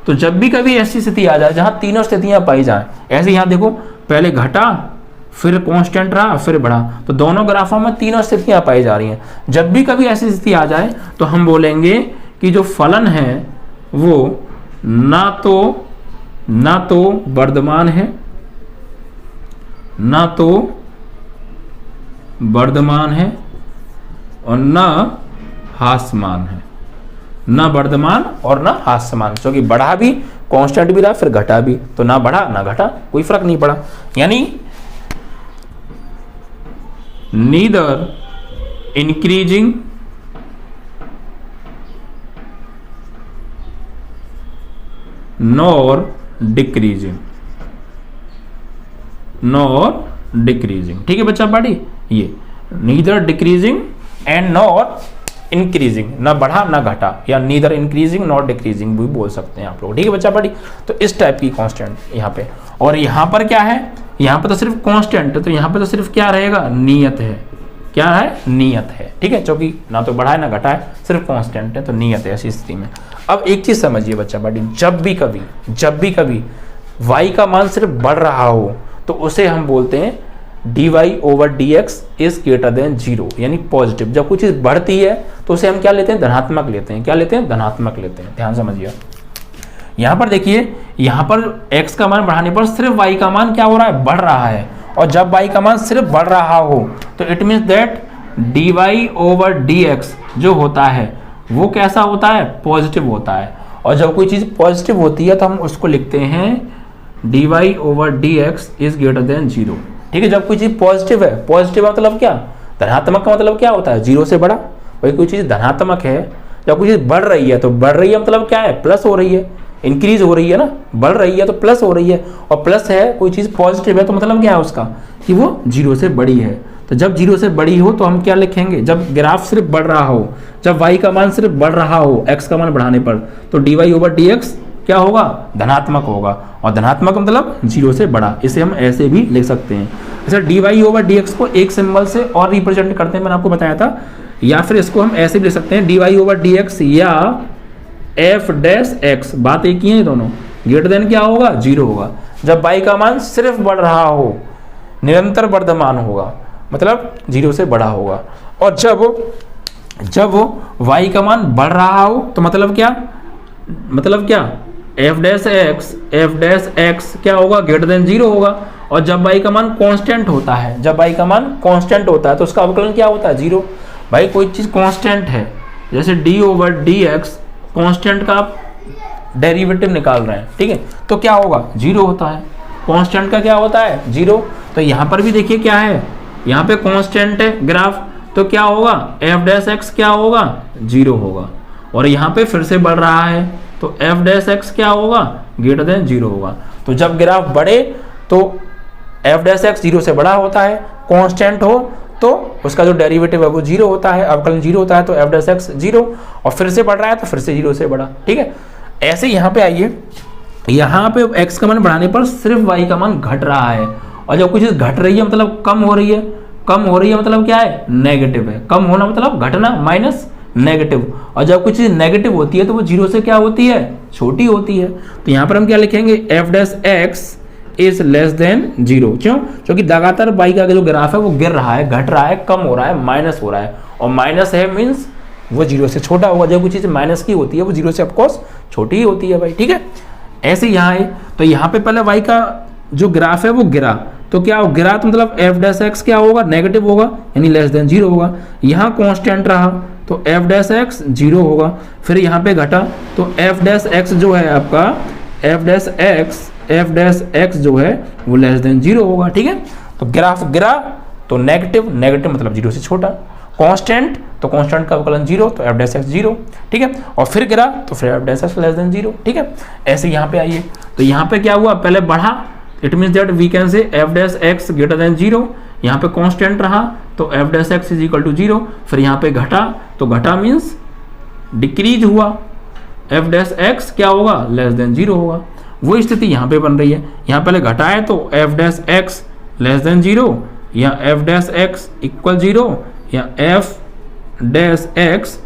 तो जब भी कभी ऐसी स्थिति आ जाए जहां तीनों स्थितियां पाई जाए, ऐसे यहाँ देखो पहले घटा फिर कांस्टेंट रहा फिर बढ़ा, तो दोनों ग्राफों में तीनों स्थितियां पाई जा रही हैं। जब भी कभी ऐसी स्थिति आ जाए तो हम बोलेंगे कि जो फलन है वो ना तो वर्धमान है, ना तो वर्धमान है और ना ह्रासमान है, ना वर्धमान और ना ह्रासमान, क्योंकि बढ़ा भी, कांस्टेंट भी रहा फिर घटा भी, तो ना बढ़ा ना घटा, कोई फर्क नहीं पड़ा। यानी neither increasing nor decreasing, nor decreasing. ठीक है बच्चा पार्टी, ये neither decreasing and nor increasing, ना बढ़ा ना घटा, या नीदर इंक्रीजिंग नॉट डिक्रीजिंग भी बोल सकते हैं आप लोग। ठीक है बच्चा पढ़ी, तो इस टाइप की कांस्टेंट यहाँ पे। और यहाँ पर क्या है, यहाँ पे तो सिर्फ कांस्टेंट है, तो यहाँ पे तो सिर्फ क्या रहेगा, नियत है। क्या है, नियत है। ठीक है, क्योंकि ना तो बढ़ा है ना घटा है, सिर्फ कांस्टेंट है, तो नियत है ऐसी स्थिति में। अब एक चीज समझिए बच्चा पढ़ी, जब भी कभी y का मान सिर्फ बढ़ रहा हो तो उसे हम बोलते हैं dy/dx इज ग्रेटर देन 0, यानी पॉजिटिव। जब कुछ चीज बढ़ती है तो उसे हम क्या लेते हैं, धनात्मक लेते हैं। क्या लेते हैं, धनात्मक लेते हैं। ध्यान समझिए, यहां पर देखिए, यहां पर x का मान बढ़ाने पर सिर्फ y का मान क्या हो रहा है, बढ़ रहा है। और जब y का मान सिर्फ बढ़ रहा हो तो इट मीन्स दैट dy/dx जो होता है वो कैसा होता है, पॉजिटिव होता है। और जब कोई चीज पॉजिटिव होती है तो हम उसको लिखते हैं dy/dx इज ग्रेटर देन 0। ठीक है, जब कोई चीज पॉजिटिव है, पॉजिटिव मतलब क्या, धनात्मक का मतलब क्या होता है, 0 से बड़ा। भाई कोई चीज धनात्मक है, जब कोई चीज बढ़ रही है तो बढ़ रही है मतलब क्या है, प्लस हो रही है, इंक्रीज हो रही है ना, बढ़ रही है तो प्लस हो रही है। और प्लस है, कोई चीज पॉजिटिव है तो मतलब क्या है उसका, कि वो 0 से बड़ी है। तो जब 0 से बड़ी हो तो हम क्या लिखेंगे, जब ग्राफ सिर्फ बढ़ रहा हो, जब y का मान सिर्फ बढ़ रहा हो x का मान बढ़ाने पर, तो dy/dx क्या होगा, धनात्मक होगा। और धनात्मक मतलब 0 से बड़ा, इसे हम ऐसे भी लिख सकते हैं। अच्छा, dy/dx को एक सिंबल से और रिप्रेजेंट करते हैं, मैंने आपको बताया था। या फिर इसको हम ऐसे भी लिख सकते हैं dy/dx या f-x, बात एक ही है दोनों। ग्रेटर देन क्या होगा, 0 होगा। जब y का मान सिर्फ बढ़ रहा हो, निरंतर वर्धमान होगा, मतलब 0 से बड़ा होगा। और जब y का मान बढ़ रहा हो तो मतलब क्या f'(x) क्या होगा, ग्रेटर देन 0 होगा। और जब y का मान कांस्टेंट होता है, तो उसका अवकलन क्या होता है, 0। भाई कोई चीज कांस्टेंट है, जैसे d/dx कांस्टेंट का आप डेरिवेटिव निकाल रहे हैं, ठीक है, तो क्या होगा, 0 होता है। कांस्टेंट का क्या होता है, 0। तो यहाँ पर भी देखिए क्या है, यहाँ पे कांस्टेंट है ग्राफ, तो क्या होगा, f'(x) क्या होगा, 0 होगा। और यहाँ पे फिर से बढ़ रहा है तो f'(x) क्या होगा, ग्रेटर देन 0 होगा। तो जब ग्राफ बढ़े तो f'(x) 0 से बड़ा होता है, कांस्टेंट हो तो उसका जो डेरिवेटिव है वो 0 होता है, अवकलन 0 होता है, तो f'(x) 0। और फिर से बढ़ रहा है तो फिर से 0 से बड़ा। ठीक है, ऐसे यहाँ पे आइए, यहाँ पे x का मान बढ़ाने पर सिर्फ y का मान घट रहा है। और जब कुछ चीज घट रही है मतलब कम हो रही है मतलब क्या है, नेगेटिव है। कम होना मतलब घटना, माइनस नेगेटिव। और जब कुछ चीज नेगेटिव होती है तो वो 0 से क्या होती है, छोटी होती है। तो यहाँ पर हम क्या लिखेंगे, f'(x) इज लेस देन 0। क्यों, क्योंकि लगातार y का जो ग्राफ है वो गिर रहा है, घट रहा है, कम हो रहा है, माइनस हो रहा है। और माइनस है मीन्स वो 0 से छोटा होगा। जब कुछ चीज माइनस की होती है वो 0 से ऑफकोर्स छोटी ही होती है भाई। ठीक है, ऐसे यहाँ है, तो यहाँ पे पहले y का जो ग्राफ है वो गिरा, तो क्या गिरा तो मतलब f'(x) क्या होगा, नेगेटिव होगा, यानी लेस देन 0 होगा। यहाँ कांस्टेंट रहा तो f'(x) 0 होगा। फिर यहाँ पे घटा तो f'(x) जो है आपका, f'(x) जो है वो लेस देन 0 होगा। ठीक है, तो ग्राफ गिरा तो नेगेटिव मतलब 0 से छोटा, कांस्टेंट तो कांस्टेंट का अवकलन 0, तो f'(x) 0। ठीक है, और फिर गिरा तो फिर f'(x) लेस देन 0। ठीक है, ऐसे यहाँ पे आइए, तो यहाँ पे क्या हुआ, पहले बढ़ा, it means that we can say f'(x) greater than 0। यहाँ पे कांस्टेंट रहा तो f'(x) इज इक्वल टू 0। फिर यहाँ पे घटा तो घटा मीन्स डिक्रीज हुआ, f'(x) क्या होगा, लेस देन 0 होगा। वो स्थिति यहाँ पे बन रही है, यहाँ पहले घटा है तो f'(x) लेस देन 0, या f'(x) इक्वल 0, या f'(x)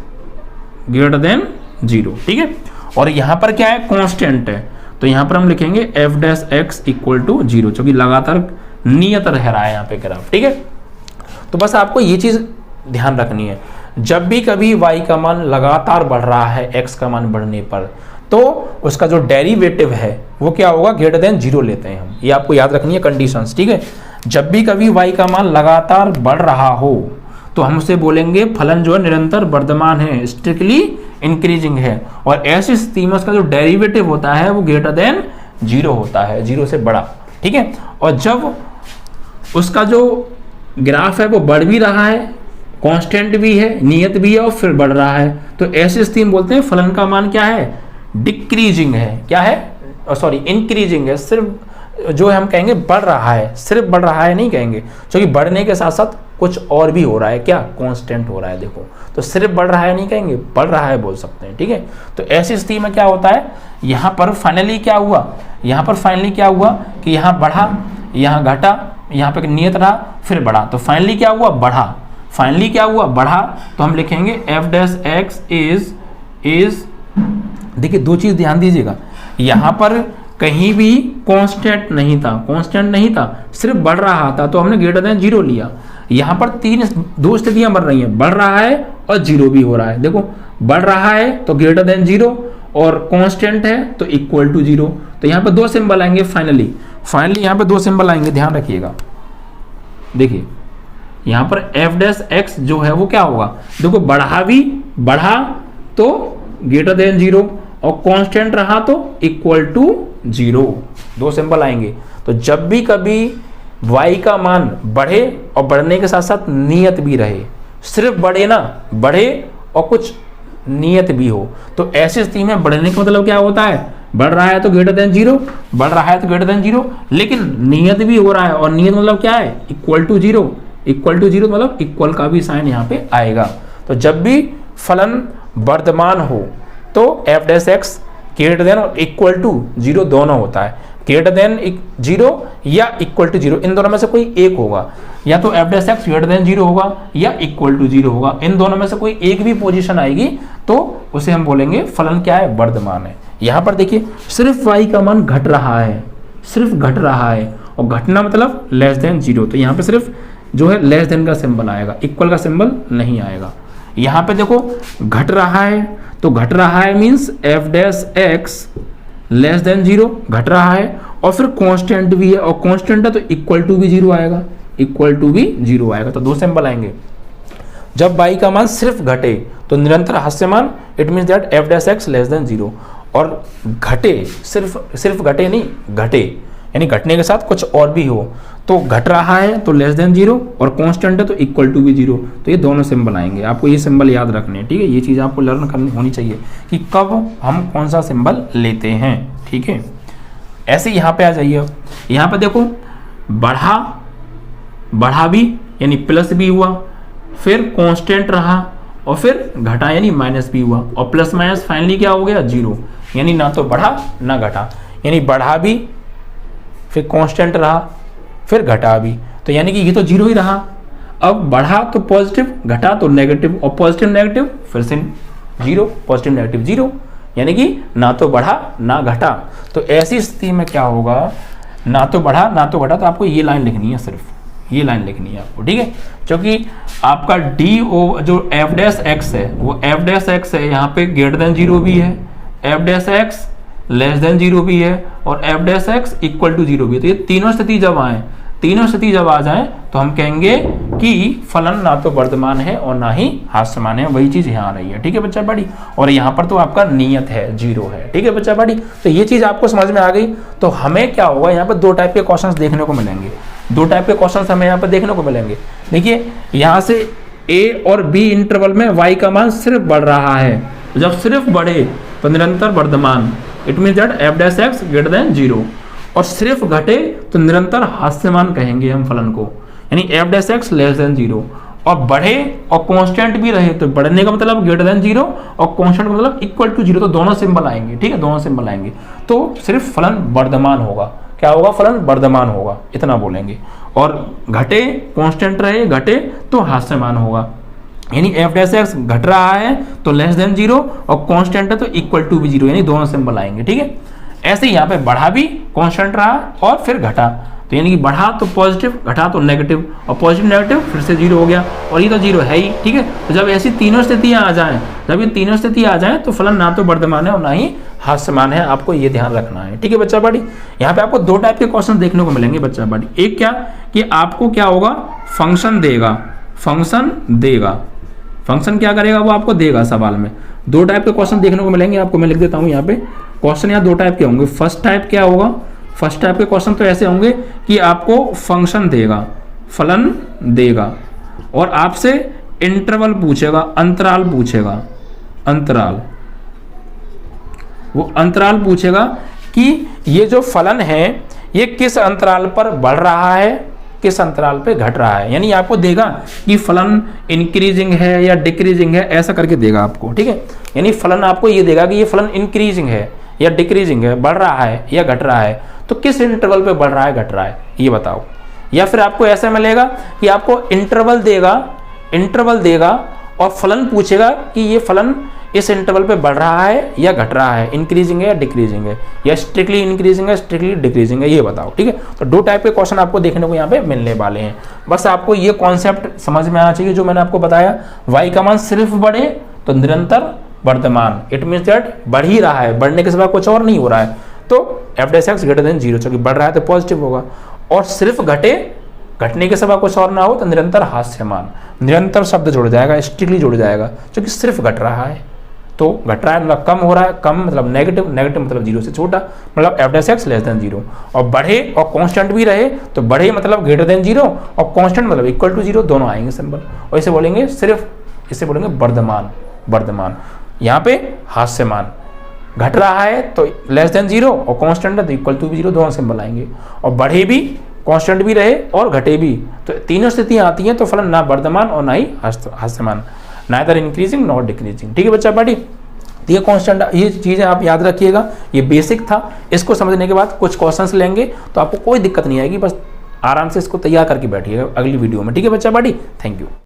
ग्रेटर देन 0। ठीक है, और यहाँ पर क्या है, कांस्टेंट है, तो यहाँ पर हम लिखेंगे f'(x) इक्वल टू 0, क्योंकि लगातार नियत रह रहा है यहाँ पे ग्राफ। ठीक है, तो बस आपको ये चीज ध्यान रखनी है, जब भी कभी y का मान लगातार बढ़ रहा है x का मान बढ़ने पर, तो उसका जो डेरिवेटिव है वो क्या होगा, ग्रेटर देन 0 लेते हैं हम। ये आपको याद रखनी है कंडीशंस। ठीक है, जब भी कभी y का मान लगातार बढ़ रहा हो तो हम उसे बोलेंगे फलन जो है निरंतर वर्धमान है, स्ट्रिक्टली इंक्रीजिंग है। और ऐसी स्थिति में उसका जो डेरिवेटिव होता है वो ग्रेटर देन 0 होता है, 0 से बड़ा। ठीक है, और जब उसका जो ग्राफ है वो बढ़ भी रहा है, कांस्टेंट भी है, नियत भी है, और फिर बढ़ रहा है, तो ऐसी स्थिति में बोलते हैं फलन का मान क्या है, डिक्रीजिंग है। क्या है, सॉरी इंक्रीजिंग है। सिर्फ जो है हम कहेंगे बढ़ रहा है, सिर्फ बढ़ रहा है नहीं कहेंगे, क्योंकि बढ़ने के साथ साथ कुछ और भी हो रहा है, क्या कांस्टेंट हो रहा है। देखो तो सिर्फ बढ़ रहा है नहीं कहेंगे, बढ़ रहा है बोल सकते हैं, ठीक है। तो ऐसी स्थिति में क्या होता है, यहाँ पर फाइनली क्या हुआ, यहाँ पर फाइनली क्या हुआ कि यहाँ बढ़ा, यहाँ घटा, यहाँ पे नियत रहा, फिर बढ़ा, तो फाइनली क्या हुआ, बढ़ा। फाइनली क्या हुआ, बढ़ा, तो हम लिखेंगे एफ डैश एक्स इज देखिए दो चीज ध्यान दीजिएगा, यहाँ पर कहीं भी कांस्टेंट नहीं था, कांस्टेंट नहीं था, सिर्फ बढ़ रहा था, तो हमने ग्रेटर देन 0 लिया। यहाँ पर दो स्थितियां बन रही हैं, बढ़ रहा है और 0 भी हो रहा है। देखो बढ़ रहा है तो ग्रेटर देन 0 और कांस्टेंट है तो इक्वल टू 0। तो यहाँ पर दो सिंबल आएंगे फाइनली यहाँ पे दो सिंबल आएंगे, ध्यान रखिएगा। देखिए यहाँ पर एफ डैश एक्स जो है वो क्या होगा, देखो बढ़ा तो ग्रेटर देन 0 और कांस्टेंट रहा तो इक्वल टू 0, दो सिंबल आएंगे। तो जब भी कभी y का मान बढ़े और बढ़ने के साथ साथ नियत भी रहे, सिर्फ बढ़े ना, बढ़े और कुछ नियत भी हो, तो ऐसी स्थिति में बढ़ने का मतलब क्या होता है, बढ़ रहा है तो ग्रेटर देन 0, बढ़ रहा है तो ग्रेटर देन 0, लेकिन नियत भी हो रहा है, और नियत मतलब क्या है, इक्वल टू 0, इक्वल टू 0 मतलब इक्वल का भी साइन यहाँ पे आएगा। तो जब भी फलन वर्धमान हो तो F dash X greater then और इक्वल टू 0 दोनों होता है, ग्रेटर देन 0 या इक्वल टू 0, इन दोनों में से कोई एक होगा, या तो F dash X greater than 0 होगा या इक्वल टू 0 होगा, इन दोनों में से कोई एक भी पोजीशन आएगी तो उसे हम बोलेंगे फलन क्या है, वर्धमान है। यहाँ पर देखिए सिर्फ y का मान घट रहा है, सिर्फ घट रहा है, और घटना मतलब लेस देन 0, तो यहाँ पे सिर्फ जो है लेस देन का सिंबल आएगा, इक्वल का सिंबल नहीं आएगा। यहाँ पे देखो घट रहा है, तो घट रहा है means F dash x less than 0, घट रहा है, और फिर कांस्टेंट भी है, और कांस्टेंट है तो इक्वल टू भी 0 आएगा, इक्वल टू भी 0 आएगा, तो दो सिंबल आएंगे। जब y का मान सिर्फ घटे तो निरंतर हास्यमान, it means that F dash x less than 0, और घटे सिर्फ घटे नहीं, घटे यानी घटने के साथ कुछ और भी हो, तो घट रहा है तो लेस देन 0 और कांस्टेंट है तो इक्वल टू भी 0, तो ये दोनों सिंबल आएंगे। आपको ये सिंबल याद रखने हैं, ठीक है, ये चीज़ आपको लर्न करनी होनी चाहिए कि कब हम कौन सा सिंबल लेते हैं, ठीक है। ऐसे यहाँ पे आ जाइए, अब यहाँ पे देखो बढ़ा भी यानी प्लस भी हुआ, फिर कांस्टेंट रहा, और फिर घटा यानी माइनस भी हुआ, और प्लस माइनस फाइनली क्या हो गया, 0, यानी ना तो बढ़ा ना घटा, यानी बढ़ा भी फिर कांस्टेंट रहा फिर घटा भी, तो यानी कि ये तो 0 ही रहा। अब बढ़ा तो पॉजिटिव, घटा तो नेगेटिव, और पॉजिटिव नेगेटिव फिर से 0, पॉजिटिव नेगेटिव 0, यानी कि ना तो बढ़ा ना घटा। तो ऐसी स्थिति में क्या होगा, ना तो बढ़ा ना तो घटा, तो आपको ये लाइन लिखनी है, सिर्फ ये लाइन लिखनी है आपको, ठीक है, क्योंकि आपका डी ओ जो एफ डैश एक्स है वो एफ डैश एक्स है, यहाँ पे ग्रेटर देन 0 भी है, F dash x less than 0 भी है, और F dash X equal to 0 भी है। तो ये तीनों स्थिति जब आ जाए तो हम कहेंगे कि फलन ना तो वर्धमान है और ना ही हास्यमान है, वही चीज यहाँ आ रही है, ठीक है बच्चा बड़ी, और यहाँ पर तो आपका नियत है 0 है, ठीक है बच्चा बड़ी। तो ये चीज आपको समझ में आ गई। तो हमें क्या होगा, यहाँ पर दो टाइप के क्वेश्चंस देखने को मिलेंगे, दो टाइप के क्वेश्चंस हमें यहाँ पर देखने को मिलेंगे। देखिए यहाँ से ए और बी इंटरवल में y का मान सिर्फ बढ़ रहा है, जब सिर्फ बढ़े तो निरंतर वर्धमान, it mean that F dash X greater than 0, और सिर्फ घटे तो निरंतर हास्यमान कहेंगे हम फलन को, यानी F dash x less than 0, और बढ़े और कांस्टेंट भी रहे तो बढ़ने का मतलब ग्रेटर देन 0 और कांस्टेंट का मतलब इक्वल टू 0, तो दोनों सिंबल आएंगे, ठीक है, दोनों सिंबल आएंगे, तो सिर्फ फलन वर्धमान होगा। क्या होगा, फलन वर्धमान होगा, इतना बोलेंगे। और घटे कांस्टेंट रहे, घटे तो हास्यमान होगा, यानी एफ डैश एक्स घट रहा है तो लेस देन 0 और कांस्टेंट है तो इक्वल टू भी 0, यानी दोनों सिंबल आएंगे, ठीक है। ऐसे ही यहाँ पे बढ़ा भी कांस्टेंट रहा और फिर घटा, तो यानी कि बढ़ा तो पॉजिटिव, घटा तो नेगेटिव, और पॉजिटिव नेगेटिव फिर से 0 हो गया, और ये तो 0 है ही, ठीक है। तो जब ऐसी तीनों स्थितियां आ जाएं, जब ये तीनों स्थितियां आ जाएं तो फलन ना तो वर्धमान है और ना ही हास्यमान है, आपको ये ध्यान रखना है, ठीक है बच्चा बड़ी। यहाँ पे आपको दो टाइप के क्वेश्चन देखने को मिलेंगे बच्चा बड़ी। एक क्या कि आपको क्या होगा, फंक्शन देगा, फंक्शन क्या करेगा, वो आपको देगा सवाल में। दो टाइप के क्वेश्चन देखने को मिलेंगे आपको, मैं लिख देता हूँ यहाँ पे। क्वेश्चन यहाँ दो टाइप के होंगे। फर्स्ट टाइप क्या होगा, फर्स्ट टाइप के क्वेश्चन तो ऐसे होंगे कि आपको फंक्शन देगा, फलन देगा, और आपसे इंटरवल पूछेगा, अंतराल पूछेगा, अंतराल, वो अंतराल पूछेगा कि ये जो फलन है ये किस अंतराल पर बढ़ रहा है, किस अंतराल पे घट रहा है। यानी आपको देगा कि फलन इंक्रीजिंग है या डिक्रीजिंग है, ऐसा करके देगा आपको, ठीक है। यानी फलन आपको ये देगा कि ये फलन इंक्रीजिंग है या डिक्रीजिंग है, बढ़ रहा है या घट रहा है, तो किस इंटरवल पे बढ़ रहा है घट रहा है ये बताओ। या फिर आपको ऐसा मिलेगा कि आपको इंटरवल देगा और फलन पूछेगा कि ये फलन इस इंटरवल पे बढ़ रहा है या घट रहा है, इंक्रीजिंग है या डिक्रीजिंग है, या स्ट्रिक्टली इंक्रीजिंग है स्ट्रिक्टली डिक्रीजिंग है, ये बताओ, ठीक है। तो दो टाइप के क्वेश्चन आपको देखने को यहाँ पे मिलने वाले हैं। बस आपको ये कॉन्सेप्ट समझ में आना चाहिए जो मैंने आपको बताया। y का मान सिर्फ बढ़े तो निरंतर वर्तमान, इट मीन्स दैट बढ़ ही रहा है, बढ़ने के सिवा कुछ और नहीं हो रहा है, तो f' ग्रेटर देन 0, क्योंकि बढ़ रहा है तो पॉजिटिव होगा। और सिर्फ घटने के सिवा कुछ और ना हो तो निरंतर हास्यमान, निरंतर शब्द जुड़ जाएगा, स्ट्रिक्टली जुड़ जाएगा, क्योंकि सिर्फ घट रहा है। तो घट रहा है मतलब कम हो रहा है, कम मतलब नेगेटिव, नेगेटिव मतलब 0 से छोटा, मतलब f' लेस देन 0। और बढ़े और कांस्टेंट भी रहे तो बढ़े मतलब ग्रेटर देन 0 और कांस्टेंट मतलब इक्वल टू 0, दोनों आएंगे सिंबल। और इसे बोलेंगे सिर्फ, इसे बोलेंगे वर्धमान। यहाँ पे हास्यमान, घट रहा है तो लेस देन 0 और कांस्टेंट है तो इक्वल टू 0, दोनों सिंबल आएंगे। और बढ़े भी, कांस्टेंट भी रहे और घटे भी, तो तीनों स्थितियां आती हैं तो फलन ना वर्धमान और ना ही हास्यमान, नाइदर इंक्रीजिंग नॉट डिक्रीजिंग, ठीक है बच्चा पार्टी। तो ये कांस्टेंट, ये चीज़ें आप याद रखिएगा, ये बेसिक था। इसको समझने के बाद कुछ क्वेश्चंस लेंगे तो आपको कोई दिक्कत नहीं आएगी, बस आराम से इसको तैयार करके बैठिएगा अगली वीडियो में, ठीक है बच्चा पार्टी। Thank you.